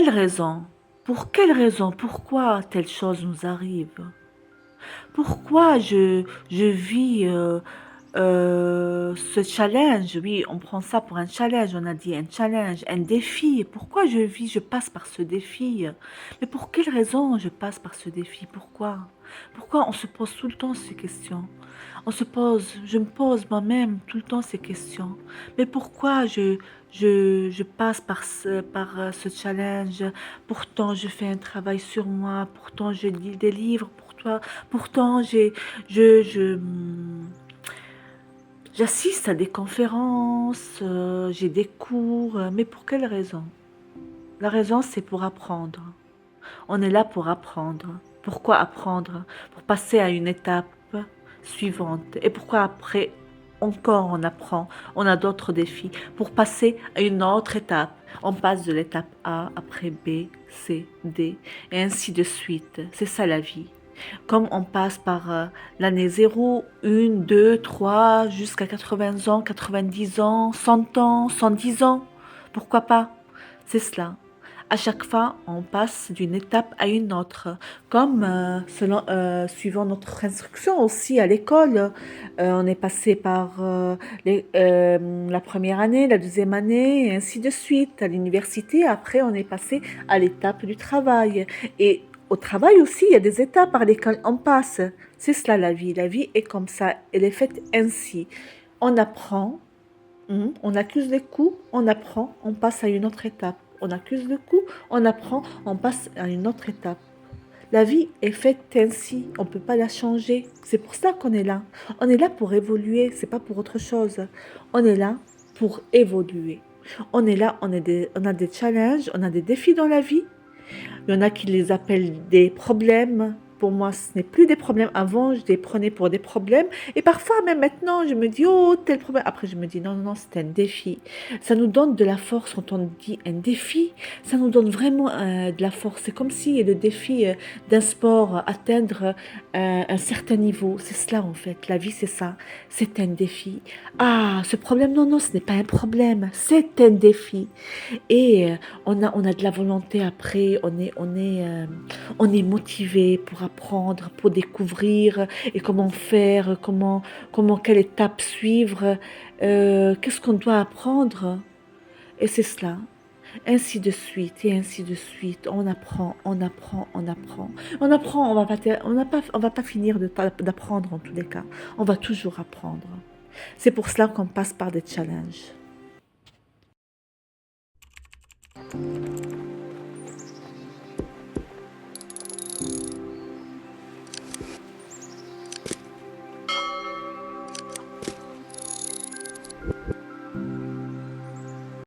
Quelle raison? Pour quelle raison? Pourquoi telle chose nous arrive? Pourquoi je vis ce challenge? Oui, on prend ça pour un challenge, on a dit un challenge, un défi. Pourquoi je passe par ce défi? Mais pour quelle raison je passe par ce défi? Pourquoi? Pourquoi on se pose tout le temps ces questions? Je me pose moi-même tout le temps ces questions. Mais pourquoi je passe par ce challenge? Pourtant, je fais un travail sur moi. Pourtant, je lis des livres pour toi. Pourtant, je, je, hum, j'assiste à des conférences, j'ai des cours. Mais pour quelle raison? La raison, c'est pour apprendre. On est là pour apprendre. Pourquoi apprendre? Pour passer à une étape suivante. Et pourquoi après encore on apprend? On a d'autres défis. Pour passer à une autre étape. On passe de l'étape A après B, C, D, et ainsi de suite. C'est ça la vie. Comme on passe par l'année 0, 1, 2, 3, jusqu'à 80 ans, 90 ans, 100 ans, 110 ans. Pourquoi pas? C'est cela. À chaque fois, on passe d'une étape à une autre, comme suivant notre instruction aussi à l'école. On est passé par la première année, la deuxième année, et ainsi de suite. À l'université, après, on est passé à l'étape du travail. Et au travail aussi, il y a des étapes par lesquelles on passe. C'est cela la vie. La vie est comme ça. Elle est faite ainsi. On apprend, on accuse les coups, on apprend, on passe à une autre étape. On accuse le coup, on apprend, on passe à une autre étape. La vie est faite ainsi, on ne peut pas la changer. C'est pour ça qu'on est là. On est là pour évoluer, c'est pas pour autre chose. On est là pour évoluer. On est là, on a des challenges, on a des défis dans la vie. Il y en a qui les appellent des problèmes. Pour moi, ce n'est plus des problèmes. Avant, je les prenais pour des problèmes. Et parfois, même maintenant, je me dis, oh, tel problème. Après, je me dis, non, non, non, c'est un défi. Ça nous donne de la force quand on dit un défi. Ça nous donne vraiment de la force. C'est comme si le défi d'un sport, atteindre un certain niveau. C'est cela, en fait. La vie, c'est ça. C'est un défi. Ah, ce problème, non, non, ce n'est pas un problème. C'est un défi. Et on a de la volonté après, on est motivé pour apprendre, pour découvrir et comment faire, quelle étape suivre, qu'est-ce qu'on doit apprendre. Et c'est cela. Ainsi de suite et ainsi de suite. On apprend, on apprend, on apprend. On apprend, on va pas finir d'apprendre en tous les cas. On va toujours apprendre. C'est pour cela qu'on passe par des challenges.